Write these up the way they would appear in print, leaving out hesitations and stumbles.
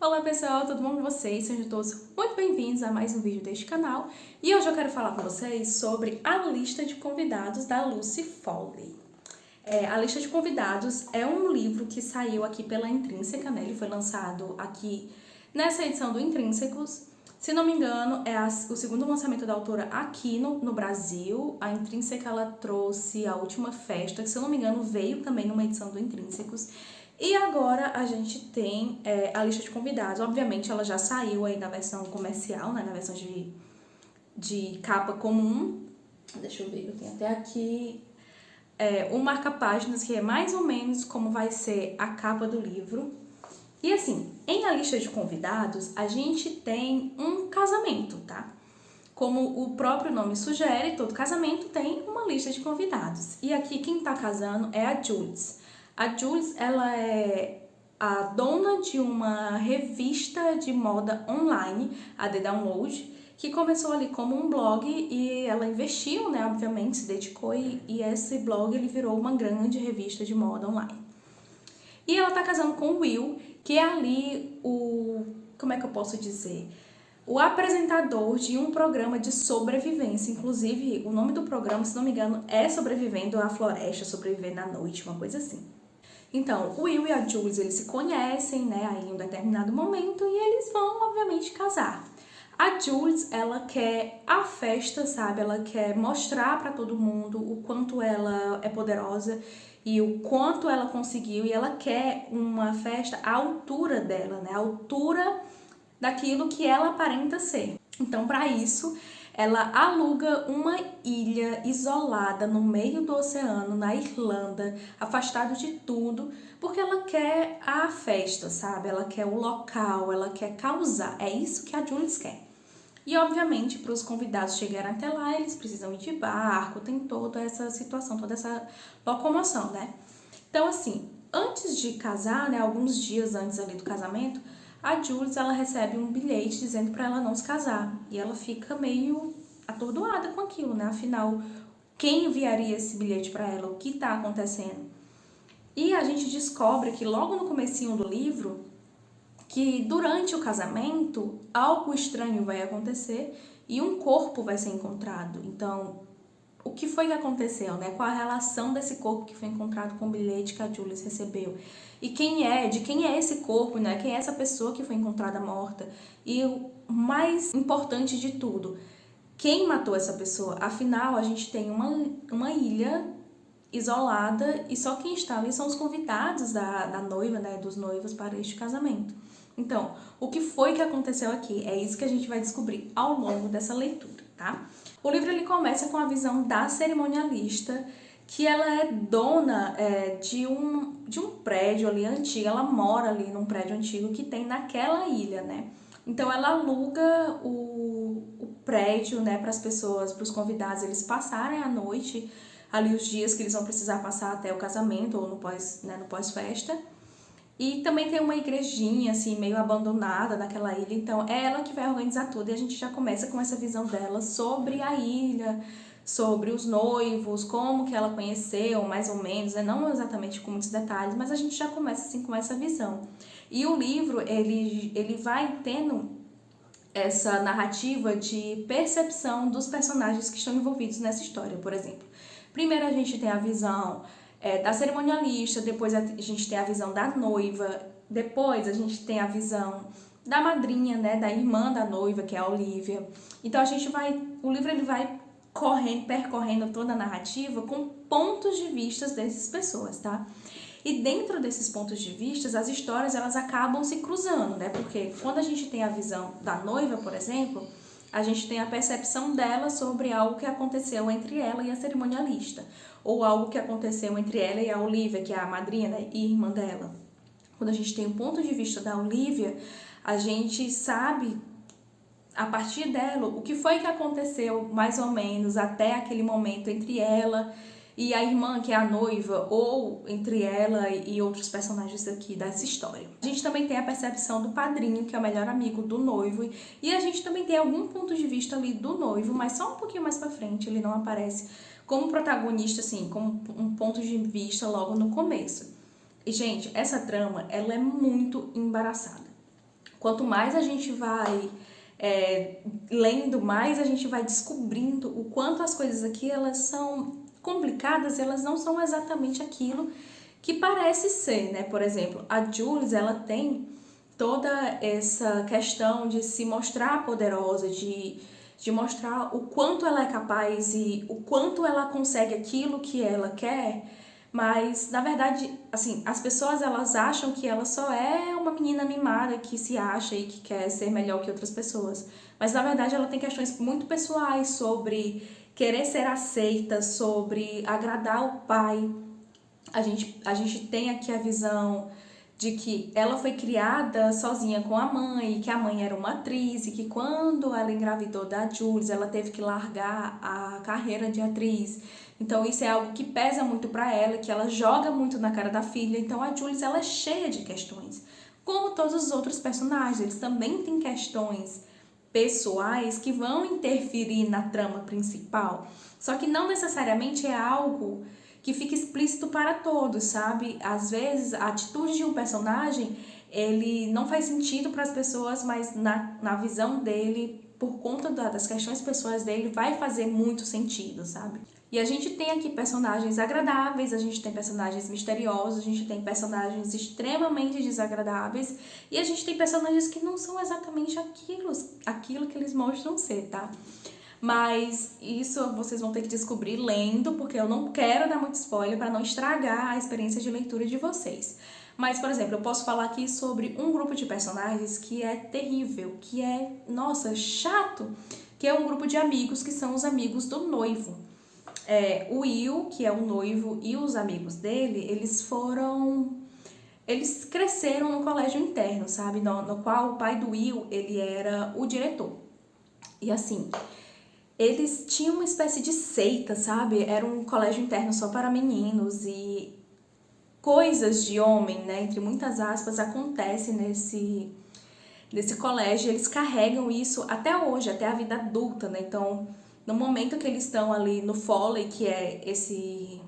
Olá pessoal, tudo bom com vocês? Sejam todos muito bem-vindos a mais um vídeo deste canal. E hoje eu quero falar com vocês sobre a lista de convidados da Lucy Foley. A lista de convidados é um livro que saiu aqui pela Intrínseca, né? Ele foi lançado aqui nessa edição do Intrínsecos. Se não me engano, é o segundo lançamento da autora aqui no Brasil. A Intrínseca, ela trouxe A Última Festa, que se eu não me engano veio também numa edição do Intrínsecos. E agora a gente tem a lista de convidados. Obviamente ela já saiu aí na versão comercial, né? Na versão de capa comum. Deixa eu ver, eu tenho até aqui o marca-páginas, que é mais ou menos como vai ser a capa do livro. E assim, em a lista de convidados, a gente tem um casamento, tá? Como o próprio nome sugere, todo casamento tem uma lista de convidados. E aqui quem tá casando é a Jules. A Jules, ela é a dona de uma revista de moda online, a The Download, que começou ali como um blog e ela investiu, né, obviamente, se dedicou e esse blog ele virou uma grande revista de moda online. E ela tá casando com o Will, que é ali como é que eu posso dizer? O apresentador de um programa de sobrevivência. Inclusive, o nome do programa, se não me engano, é Sobrevivendo à Floresta, Sobrevivendo à Noite, uma coisa assim. Então, o Will e a Jules, eles se conhecem, né, aí em um determinado momento, e eles vão, obviamente, casar. A Jules, ela quer a festa, sabe? Ela quer mostrar pra todo mundo o quanto ela é poderosa e o quanto ela conseguiu, e ela quer uma festa à altura dela, né? À altura daquilo que ela aparenta ser. Então, para isso, ela aluga uma ilha isolada no meio do oceano, na Irlanda, afastado de tudo, porque ela quer a festa, sabe? Ela quer o local, ela quer causar. É isso que a Jules quer. E, obviamente, para os convidados chegarem até lá, eles precisam ir de barco, tem toda essa situação, toda essa locomoção, né? Então, assim, antes de casar, né, alguns dias antes ali do casamento, a Jules, ela recebe um bilhete dizendo para ela não se casar. E ela fica meio atordoada com aquilo, né? Afinal, quem enviaria esse bilhete para ela? O que está acontecendo? E a gente descobre que logo no comecinho do livro, que durante o casamento, algo estranho vai acontecer e um corpo vai ser encontrado. Então, o que foi que aconteceu, né? Qual a relação desse corpo que foi encontrado com o bilhete que a Jules recebeu? E de quem é esse corpo, né? Quem é essa pessoa que foi encontrada morta? E o mais importante de tudo, quem matou essa pessoa? Afinal, a gente tem uma ilha isolada e só quem está ali são os convidados da noiva, né? Dos noivos para este casamento. Então, o que foi que aconteceu aqui? É isso que a gente vai descobrir ao longo dessa leitura, tá? O livro ele começa com a visão da cerimonialista, que ela é dona de um prédio ali antigo, ela mora ali num prédio antigo que tem naquela ilha, né? Então ela aluga o prédio, né, para as pessoas, para os convidados, eles passarem a noite, ali os dias que eles vão precisar passar até o casamento ou no pós-festa. E também tem uma igrejinha, assim, meio abandonada naquela ilha. Então, é ela que vai organizar tudo. E a gente já começa com essa visão dela sobre a ilha, sobre os noivos, como que ela conheceu, mais ou menos, né? Não exatamente com muitos detalhes, mas a gente já começa, assim, com essa visão. E o livro, ele vai tendo essa narrativa de percepção dos personagens que estão envolvidos nessa história, por exemplo. Primeiro a gente tem a visão da cerimonialista, depois a gente tem a visão da noiva, depois a gente tem a visão da madrinha, né, da irmã da noiva, que é a Olivia. Então o livro ele vai percorrendo toda a narrativa com pontos de vista dessas pessoas, tá? E dentro desses pontos de vista, as histórias elas acabam se cruzando, né? Porque quando a gente tem a visão da noiva, por exemplo, a gente tem a percepção dela sobre algo que aconteceu entre ela e a cerimonialista, ou algo que aconteceu entre ela e a Olivia, que é a madrinha, né, e irmã dela. Quando a gente tem o ponto de vista da Olivia, a gente sabe, a partir dela, o que foi que aconteceu, mais ou menos, até aquele momento entre ela e a irmã, que é a noiva, ou entre ela e outros personagens aqui dessa história. A gente também tem a percepção do padrinho, que é o melhor amigo do noivo, e a gente também tem algum ponto de vista ali do noivo, mas só um pouquinho mais pra frente, ele não aparece como protagonista, assim, como um ponto de vista logo no começo. E, gente, essa trama, ela é muito embaraçada. Quanto mais a gente vai lendo, mais a gente vai descobrindo o quanto as coisas aqui elas são complicadas, elas não são exatamente aquilo que parece ser, né? Por exemplo, a Jules, ela tem toda essa questão de se mostrar poderosa, de mostrar o quanto ela é capaz e o quanto ela consegue aquilo que ela quer, mas na verdade, assim, as pessoas elas acham que ela só é uma menina mimada que se acha e que quer ser melhor que outras pessoas, mas na verdade ela tem questões muito pessoais sobre querer ser aceita, sobre agradar o pai. A gente tem aqui a visão de que ela foi criada sozinha com a mãe, que a mãe era uma atriz e que quando ela engravidou da Jules, ela teve que largar a carreira de atriz. Então isso é algo que pesa muito para ela, que ela joga muito na cara da filha. Então a Jules ela é cheia de questões. Como todos os outros personagens, eles também têm questões pessoais que vão interferir na trama principal. Só que não necessariamente é algo que fica explícito para todos, sabe? Às vezes, a atitude de um personagem, ele não faz sentido para as pessoas, mas na visão dele, por conta das questões pessoais dele, vai fazer muito sentido, sabe? E a gente tem aqui personagens agradáveis, a gente tem personagens misteriosos, a gente tem personagens extremamente desagradáveis e a gente tem personagens que não são exatamente aquilo que eles mostram ser, tá? Mas isso vocês vão ter que descobrir lendo, porque eu não quero dar muito spoiler para não estragar a experiência de leitura de vocês. Mas, por exemplo, eu posso falar aqui sobre um grupo de personagens que é terrível, que é, nossa, chato, que é um grupo de amigos que são os amigos do noivo. O Will, que é o noivo, e os amigos dele, eles cresceram no colégio interno, sabe? No qual o pai do Will, ele era o diretor. E assim, eles tinham uma espécie de seita, sabe? Era um colégio interno só para meninos e coisas de homem, né? Entre muitas aspas, acontecem nesse colégio. Eles carregam isso até hoje, até a vida adulta, né? Então, no momento que eles estão ali no Foley, que é esse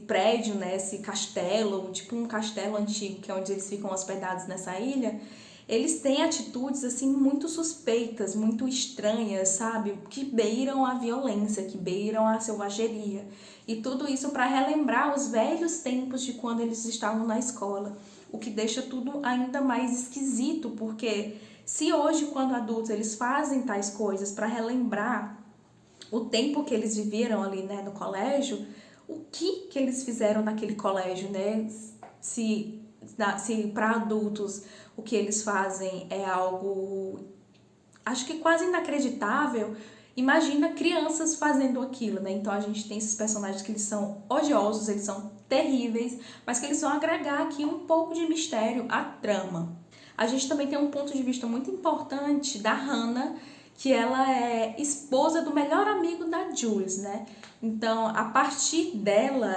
prédio, né? Esse castelo, tipo um castelo antigo, que é onde eles ficam hospedados nessa ilha, eles têm atitudes assim muito suspeitas, muito estranhas, sabe? Que beiram a violência, que beiram a selvageria. E tudo isso para relembrar os velhos tempos de quando eles estavam na escola. O que deixa tudo ainda mais esquisito, porque se hoje, quando adultos, eles fazem tais coisas para relembrar o tempo que eles viveram ali, né, no colégio, o que eles fizeram naquele colégio, né? Se para adultos o que eles fazem é algo, acho que quase inacreditável, imagina crianças fazendo aquilo, né? Então a gente tem esses personagens que eles são odiosos, eles são terríveis, mas que eles vão agregar aqui um pouco de mistério à trama. A gente também tem um ponto de vista muito importante da Hannah, que ela é esposa do melhor amigo da Jules, né? Então, a partir dela,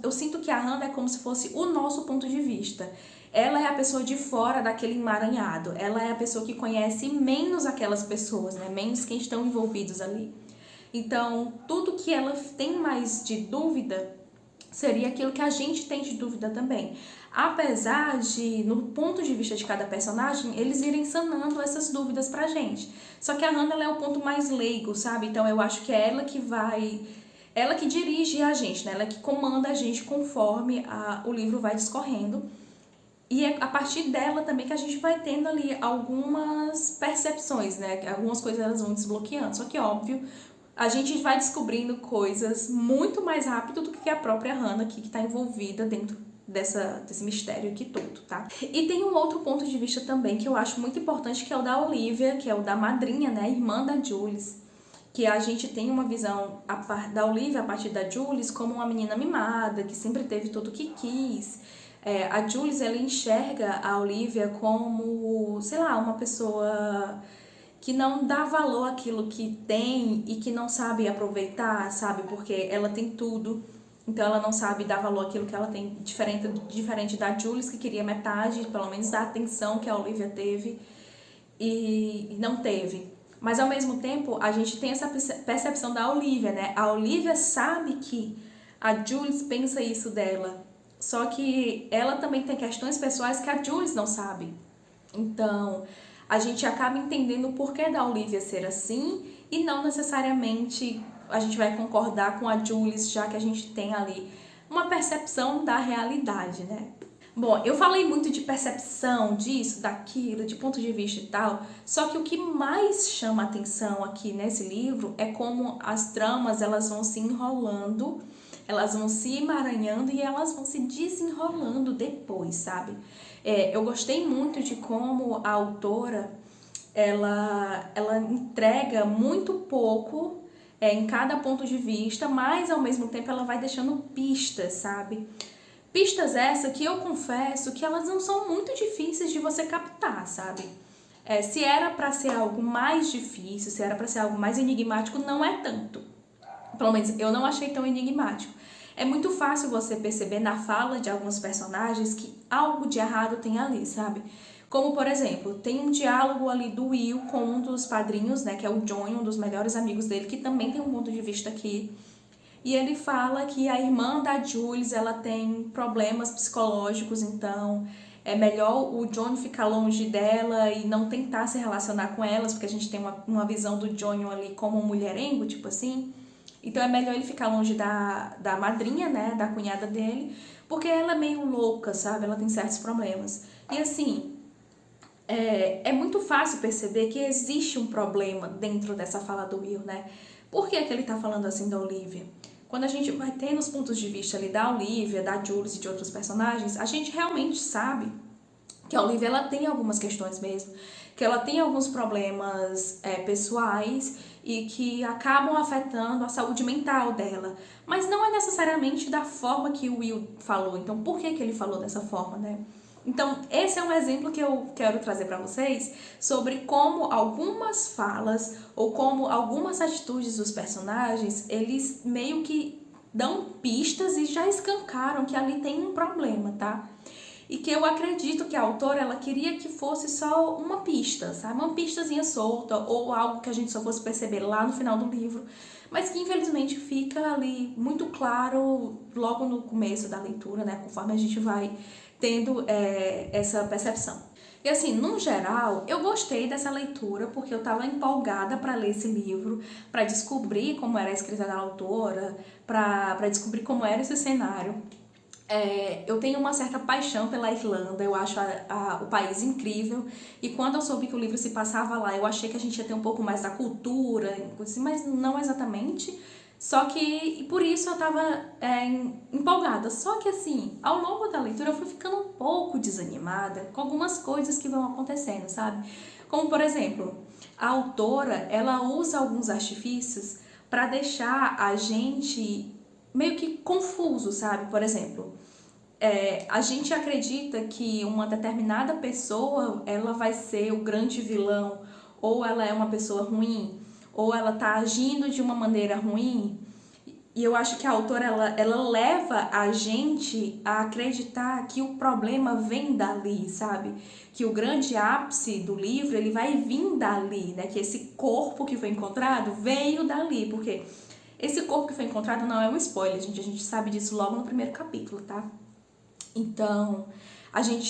eu sinto que a Hannah é como se fosse o nosso ponto de vista. Ela é a pessoa de fora daquele emaranhado. Ela é a pessoa que conhece menos aquelas pessoas, né? Menos quem estão envolvidos ali. Então, tudo que ela tem mais de dúvida seria aquilo que a gente tem de dúvida também. Apesar de, no ponto de vista de cada personagem, eles irem sanando essas dúvidas pra gente. Só que a Hannah, ela é o ponto mais leigo, sabe? Então eu acho que é ela que vai... Ela que dirige a gente, né? Ela que comanda a gente conforme o livro vai discorrendo. E é a partir dela também que a gente vai tendo ali algumas percepções, né? Algumas coisas elas vão desbloqueando. Só que, óbvio, a gente vai descobrindo coisas muito mais rápido do que a própria Hannah aqui, que está envolvida dentro desse mistério aqui todo, tá? E tem um outro ponto de vista também que eu acho muito importante, que é o da Olivia, que é o da madrinha, né? Irmã da Jules. Que a gente tem uma visão da Olivia a partir da Jules como uma menina mimada, que sempre teve tudo o que quis. A Jules, ela enxerga a Olivia como, sei lá, uma pessoa que não dá valor àquilo que tem e que não sabe aproveitar, sabe? Porque ela tem tudo, então ela não sabe dar valor àquilo que ela tem, diferente da Jules, que queria metade, pelo menos da atenção que a Olivia teve e não teve. Mas ao mesmo tempo, a gente tem essa percepção da Olivia, né? A Olivia sabe que a Jules pensa isso dela, só que ela também tem questões pessoais que a Jules não sabe. Então, a gente acaba entendendo o porquê da Olivia ser assim e não necessariamente a gente vai concordar com a Jules, já que a gente tem ali uma percepção da realidade, né? Bom, eu falei muito de percepção, disso, daquilo, de ponto de vista e tal, só que o que mais chama atenção aqui nesse livro é como as tramas elas vão se enrolando, elas vão se emaranhando e elas vão se desenrolando depois, sabe? Eu gostei muito de como a autora ela entrega muito pouco em cada ponto de vista, mas ao mesmo tempo ela vai deixando pistas, sabe? Pistas essas que eu confesso que elas não são muito difíceis de você captar, sabe? Se era para ser algo mais difícil, se era para ser algo mais enigmático, não é tanto. Pelo menos eu não achei tão enigmático. É muito fácil você perceber na fala de alguns personagens que algo de errado tem ali, sabe? Como, por exemplo, tem um diálogo ali do Will com um dos padrinhos, né, que é o John, um dos melhores amigos dele, que também tem um ponto de vista aqui. E ele fala que a irmã da Jules, ela tem problemas psicológicos, então é melhor o John ficar longe dela e não tentar se relacionar com elas, porque a gente tem uma visão do John ali como um mulherengo, tipo assim. Então é melhor ele ficar longe da madrinha, né, da cunhada dele, porque ela é meio louca, sabe? Ela tem certos problemas. E assim, é muito fácil perceber que existe um problema dentro dessa fala do Will, né? Por que que ele tá falando assim da Olivia? Quando a gente vai tendo os pontos de vista ali da Olivia, da Jules e de outros personagens, a gente realmente sabe que a Olivia ela tem algumas questões mesmo, que ela tem alguns problemas pessoais e que acabam afetando a saúde mental dela. Mas não é necessariamente da forma que o Will falou. Então, por que que ele falou dessa forma, né? Então, esse é um exemplo que eu quero trazer para vocês sobre como algumas falas ou como algumas atitudes dos personagens, eles meio que dão pistas e já escancaram que ali tem um problema, tá? E que eu acredito que a autora, ela queria que fosse só uma pista, sabe? Uma pistazinha solta ou algo que a gente só fosse perceber lá no final do livro, mas que infelizmente fica ali muito claro logo no começo da leitura, né? Conforme a gente vai tendo essa percepção. E assim, no geral, eu gostei dessa leitura porque eu estava empolgada para ler esse livro, para descobrir como era a escrita da autora, para descobrir como era esse cenário. Eu tenho uma certa paixão pela Irlanda, eu acho o país incrível, e quando eu soube que o livro se passava lá, eu achei que a gente ia ter um pouco mais da cultura, mas não exatamente. Só que, e por isso eu tava empolgada. Só que assim, ao longo da leitura eu fui ficando um pouco desanimada com algumas coisas que vão acontecendo, sabe? Como, por exemplo, a autora, ela usa alguns artifícios para deixar a gente meio que confuso, sabe? Por exemplo, a gente acredita que uma determinada pessoa, ela vai ser o grande vilão, ou ela é uma pessoa ruim, ou ela tá agindo de uma maneira ruim. E eu acho que a autora, ela leva a gente a acreditar que o problema vem dali, sabe? Que o grande ápice do livro, ele vai vir dali, né? Que esse corpo que foi encontrado veio dali, porque esse corpo que foi encontrado não é um spoiler, gente. A gente sabe disso logo no primeiro capítulo, tá? Então,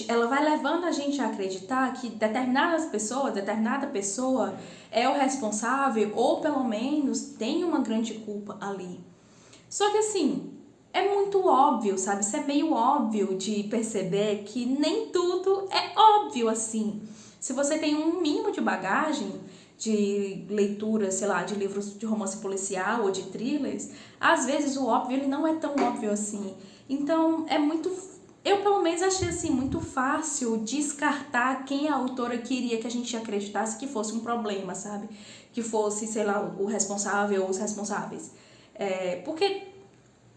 ela vai levando a gente a acreditar que determinada pessoa é o responsável ou pelo menos tem uma grande culpa ali. Só que assim, é muito óbvio, sabe? Isso é meio óbvio de perceber que nem tudo é óbvio assim. Se você tem um mínimo de bagagem de leitura, sei lá, de livros de romance policial ou de thrillers, às vezes o óbvio ele não é tão óbvio assim. Então, eu pelo menos achei assim muito fácil descartar quem a autora queria que a gente acreditasse que fosse um problema, sabe? Que fosse, sei lá, o responsável ou os responsáveis. Porque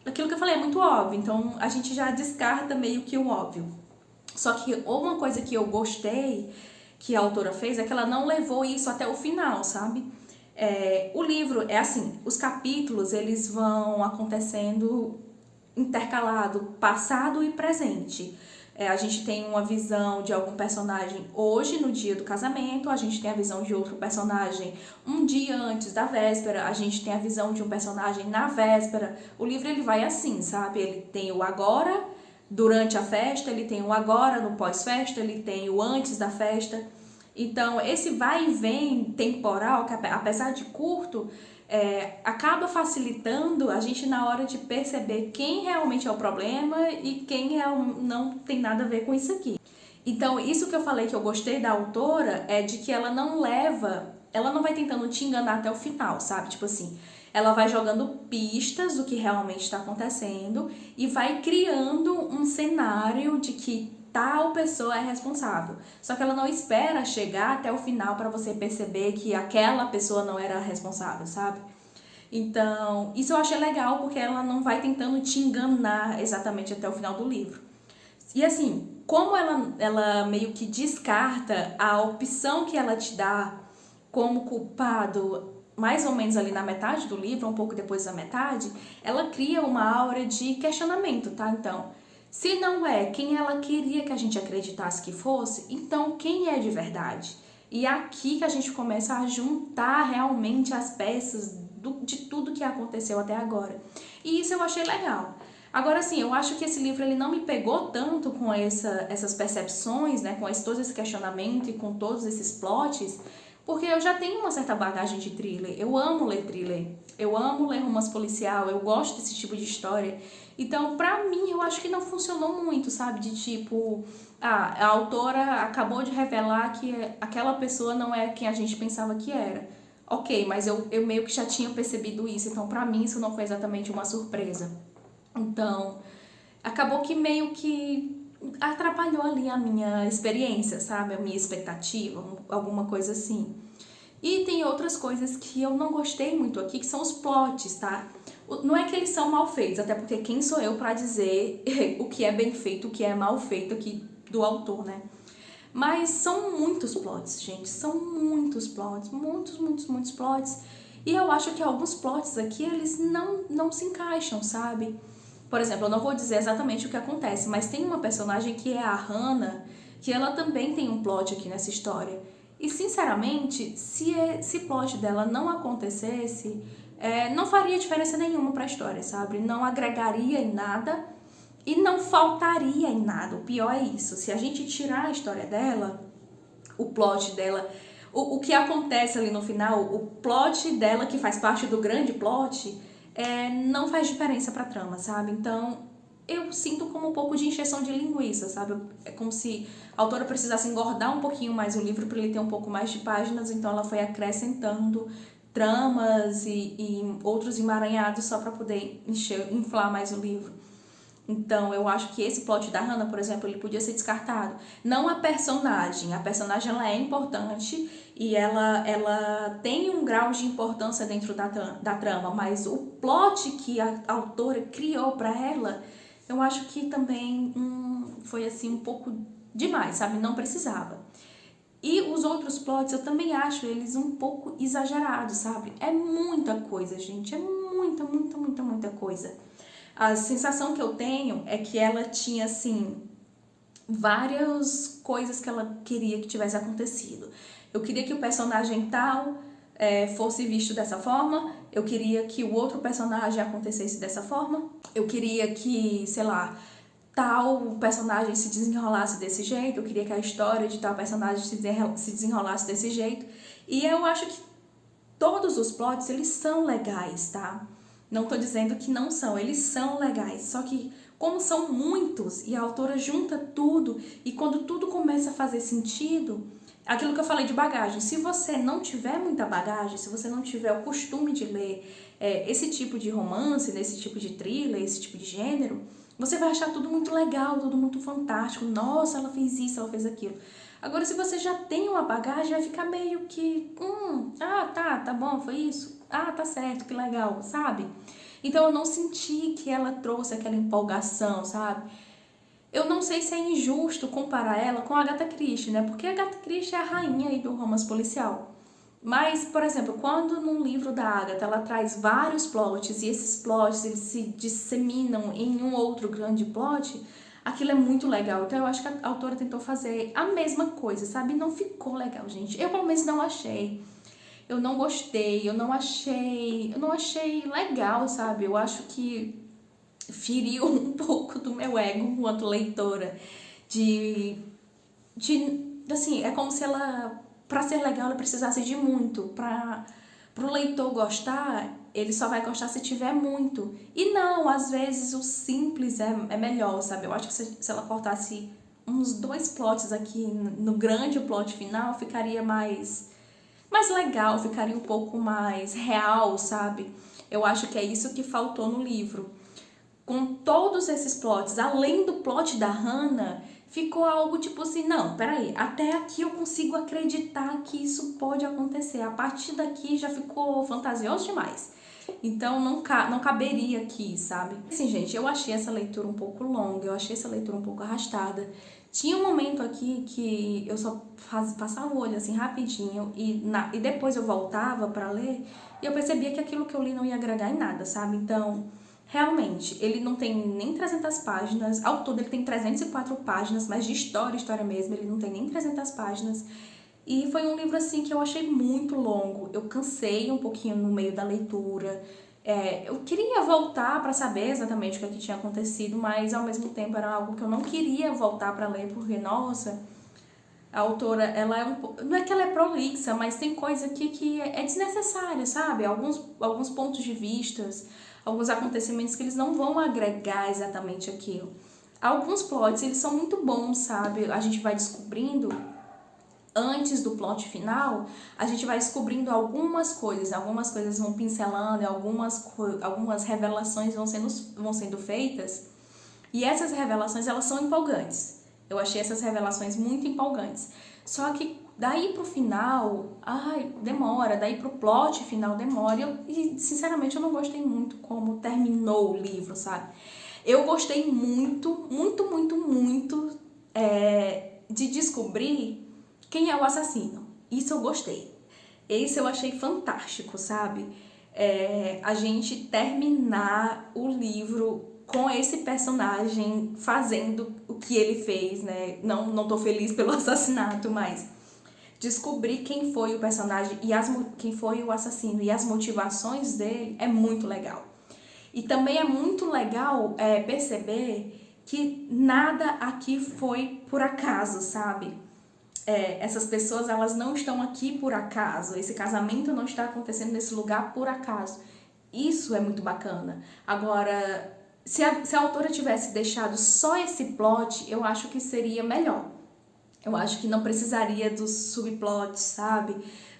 aquilo que eu falei é muito óbvio, então a gente já descarta meio que o óbvio. Só que uma coisa que eu gostei que a autora fez é que ela não levou isso até o final, sabe? O livro é assim, os capítulos eles vão acontecendo intercalado, passado e presente. A gente tem uma visão de algum personagem hoje, no dia do casamento, a gente tem a visão de outro personagem um dia antes da véspera, a gente tem a visão de um personagem na véspera. O livro ele vai assim, sabe? Ele tem o agora, durante a festa, ele tem o agora no pós-festa, ele tem o antes da festa. Então, esse vai e vem temporal, que apesar de curto, acaba facilitando a gente na hora de perceber quem realmente é o problema e quem não tem nada a ver com isso aqui. Então, isso que eu falei que eu gostei da autora é de que ela não vai tentando te enganar até o final, sabe? Tipo assim, ela vai jogando pistas do que realmente está acontecendo e vai criando um cenário de que tal pessoa é responsável. Só que ela não espera chegar até o final para você perceber que aquela pessoa não era responsável, sabe? Então, isso eu achei legal porque ela não vai tentando te enganar exatamente até o final do livro. E assim, como ela meio que descarta a opção que ela te dá como culpado mais ou menos ali na metade do livro, um pouco depois da metade, ela cria uma aura de questionamento, tá? Então, se não é quem ela queria que a gente acreditasse que fosse, então quem é de verdade? E é aqui que a gente começa a juntar realmente as peças de tudo que aconteceu até agora. E isso eu achei legal. Agora, sim, eu acho que esse livro ele não me pegou tanto com essas percepções, né, com todo esse questionamento e com todos esses plots, porque eu já tenho uma certa bagagem de thriller. Eu amo ler thriller, eu amo ler romance policial, eu gosto desse tipo de história. Então, pra mim, eu acho que não funcionou muito, sabe? De tipo, a autora acabou de revelar que aquela pessoa não é quem a gente pensava que era. Ok, mas eu meio que já tinha percebido isso, então pra mim isso não foi exatamente uma surpresa. Então, acabou que meio que atrapalhou ali a minha experiência, sabe? A minha expectativa, alguma coisa assim. E tem outras coisas que eu não gostei muito aqui, que são os plots, tá? Não é que eles são mal feitos, até porque quem sou eu pra dizer o que é bem feito, o que é mal feito aqui do autor, né? Mas são muitos plots, gente. São muitos plots. Muitos plots. E eu acho que alguns plots aqui, eles não se encaixam, sabe? Por exemplo, eu não vou dizer exatamente o que acontece, mas tem uma personagem que é a Hannah, que ela também tem um plot aqui nessa história. E, sinceramente, se esse plot dela não acontecesse, não faria diferença nenhuma pra história, sabe? Não agregaria em nada e não faltaria em nada. O pior é isso. Se a gente tirar a história dela, o plot dela, o que acontece ali no final, o plot dela que faz parte do grande plot, não faz diferença pra trama, sabe? Então, eu sinto como um pouco de encheção de linguiça, sabe? É como se a autora precisasse engordar um pouquinho mais o livro para ele ter um pouco mais de páginas, então ela foi acrescentando tramas e outros emaranhados só para poder inflar mais o livro. Então, eu acho que esse plot da Hannah, por exemplo, ele podia ser descartado. Não a personagem ela é importante e ela tem um grau de importância dentro da trama, mas o plot que a autora criou para ela, eu acho que também foi assim um pouco demais, sabe? Não precisava. E os outros plots eu também acho eles um pouco exagerados, sabe? É muita coisa, gente, é muita coisa. A sensação que eu tenho é que ela tinha, assim, várias coisas que ela queria que tivesse acontecido. Eu queria que o personagem tal fosse visto dessa forma, eu queria que o outro personagem acontecesse dessa forma, eu queria que, sei lá, tal personagem se desenrolasse desse jeito, eu queria que a história de tal personagem se desenrolasse desse jeito. E eu acho que todos os plots, eles são legais, tá? Não tô dizendo que não são, eles são legais. Só que, como são muitos e a autora junta tudo, e quando tudo começa a fazer sentido, aquilo que eu falei de bagagem, se você não tiver muita bagagem, se você não tiver o costume de ler esse tipo de romance, esse tipo de thriller, esse tipo de gênero, você vai achar tudo muito legal, tudo muito fantástico. Nossa, ela fez isso, ela fez aquilo. Agora, se você já tem uma bagagem, vai ficar meio que... tá bom, foi isso. Tá certo, que legal, sabe? Então, eu não senti que ela trouxe aquela empolgação, sabe? Eu não sei se é injusto comparar ela com a Agatha Christie, né? Porque a Agatha Christie é a rainha aí do romance policial. Mas, por exemplo, quando num livro da Agatha ela traz vários plots e esses plots eles se disseminam em um outro grande plot, aquilo é muito legal. Então eu acho que a autora tentou fazer a mesma coisa, sabe? Não ficou legal, gente. Eu pelo menos não achei. Eu não gostei, eu não achei legal, sabe? Eu acho que feriu um pouco do meu ego enquanto leitora. Assim, é como se ela, para ser legal, ela precisasse de muito. Para o leitor gostar, ele só vai gostar se tiver muito. E não, às vezes o simples é melhor, sabe? Eu acho que se ela cortasse uns 2 plots aqui no grande plot final, ficaria mais legal, ficaria um pouco mais real, sabe? Eu acho que é isso que faltou no livro. Com todos esses plots, além do plot da Hannah, ficou algo tipo assim, não, peraí, até aqui eu consigo acreditar que isso pode acontecer. A partir daqui já ficou fantasioso demais. Então não caberia aqui, sabe? Assim, gente, eu achei essa leitura um pouco longa, eu achei essa leitura um pouco arrastada. Tinha um momento aqui que eu só passava o olho assim rapidinho e depois eu voltava pra ler e eu percebia que aquilo que eu li não ia agregar em nada, sabe? Então, realmente, ele não tem nem 300 páginas, ao todo ele tem 304 páginas, mas de história mesmo, ele não tem nem 300 páginas. E foi um livro assim que eu achei muito longo, eu cansei um pouquinho no meio da leitura. Eu queria voltar para saber exatamente o que tinha acontecido, mas ao mesmo tempo era algo que eu não queria voltar para ler, porque, nossa, a autora, ela é não é que ela é prolixa, mas tem coisa aqui que é desnecessária, sabe? Alguns pontos de vistas, alguns acontecimentos que eles não vão agregar exatamente aquilo. Alguns plots, eles são muito bons, sabe? A gente vai descobrindo, antes do plot final, a gente vai descobrindo algumas coisas vão pincelando, algumas revelações vão sendo feitas, e essas revelações, elas são empolgantes. Eu achei essas revelações muito empolgantes. Só que daí pro final, demora, daí pro plot final demora, e sinceramente eu não gostei muito como terminou o livro, sabe? Eu gostei muito, muito, muito, muito de descobrir quem é o assassino. Isso eu gostei. Esse eu achei fantástico, sabe? A gente terminar o livro com esse personagem fazendo o que ele fez, né? Não tô feliz pelo assassinato, mas descobrir quem foi o personagem e quem foi o assassino e as motivações dele é muito legal. E também é muito legal perceber que nada aqui foi por acaso, sabe? Essas pessoas, elas não estão aqui por acaso, esse casamento não está acontecendo nesse lugar por acaso. Isso é muito bacana. Agora, se a autora tivesse deixado só esse plot, eu acho que seria melhor. Eu acho que não precisaria dos subplots, sabe?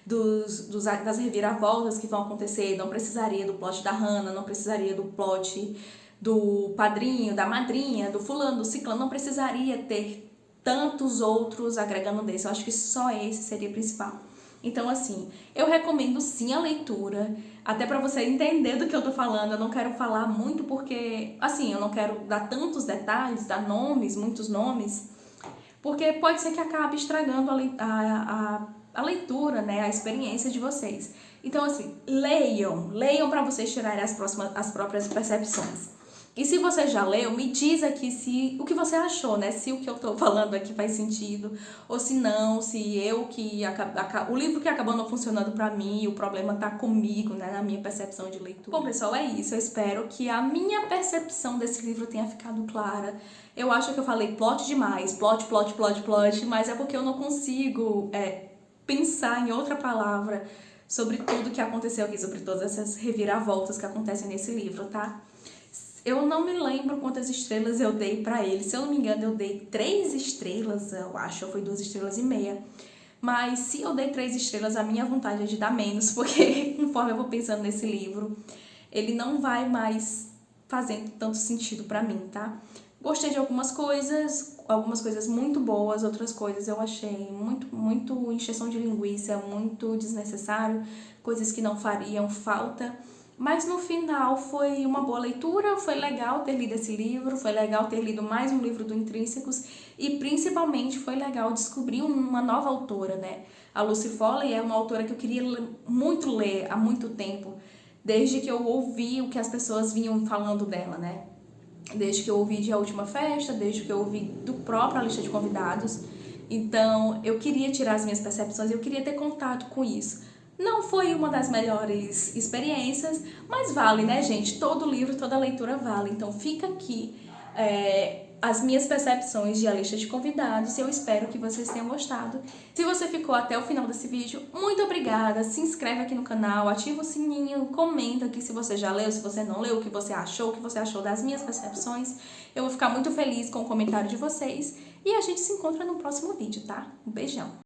Das reviravoltas que vão acontecer, não precisaria do plot da Hannah, não precisaria do plot do padrinho, da madrinha, do fulano, do ciclano, não precisaria ter tantos outros agregando desse. Eu acho que só esse seria o principal. Então, assim, eu recomendo sim a leitura, até pra você entender do que eu tô falando. Eu não quero falar muito porque, assim, eu não quero dar tantos detalhes, dar nomes, muitos nomes, porque pode ser que acabe estragando a leitura, né, a experiência de vocês. Então, assim, leiam pra vocês tirarem as próprias percepções. E se você já leu, me diz aqui o que você achou, né? Se o que eu tô falando aqui faz sentido, ou se não, se o livro que acabou não funcionando pra mim, o problema tá comigo, né? Na minha percepção de leitura. Bom, pessoal, é isso. Eu espero que a minha percepção desse livro tenha ficado clara. Eu acho que eu falei plot demais, plot, mas é porque eu não consigo pensar em outra palavra sobre tudo que aconteceu aqui, sobre todas essas reviravoltas que acontecem nesse livro, tá? Eu não me lembro quantas estrelas eu dei pra ele. Se eu não me engano, eu dei 3 estrelas, eu acho, ou foi 2,5 estrelas. Mas se eu dei 3 estrelas, a minha vontade é de dar menos, porque conforme eu vou pensando nesse livro, ele não vai mais fazendo tanto sentido pra mim, tá? Gostei de algumas coisas muito boas, outras coisas eu achei muito encheção de linguiça, muito desnecessário, coisas que não fariam falta. Mas no final foi uma boa leitura, foi legal ter lido esse livro, foi legal ter lido mais um livro do Intrínsecos e principalmente foi legal descobrir uma nova autora, né? A Lucy Foley é uma autora que eu queria muito ler há muito tempo, desde que eu ouvi o que as pessoas vinham falando dela, né? Desde que eu ouvi de A Última Festa, desde que eu ouvi do próprio A Lista de Convidados. Então eu queria tirar as minhas percepções, eu queria ter contato com isso. Não foi uma das melhores experiências, mas vale, né, gente? Todo livro, toda leitura vale. Então fica aqui as minhas percepções de A Lista de Convidados. Eu espero que vocês tenham gostado. Se você ficou até o final desse vídeo, muito obrigada. Se inscreve aqui no canal, ativa o sininho, comenta aqui se você já leu, se você não leu, o que você achou das minhas percepções. Eu vou ficar muito feliz com o comentário de vocês. E a gente se encontra no próximo vídeo, tá? Um beijão!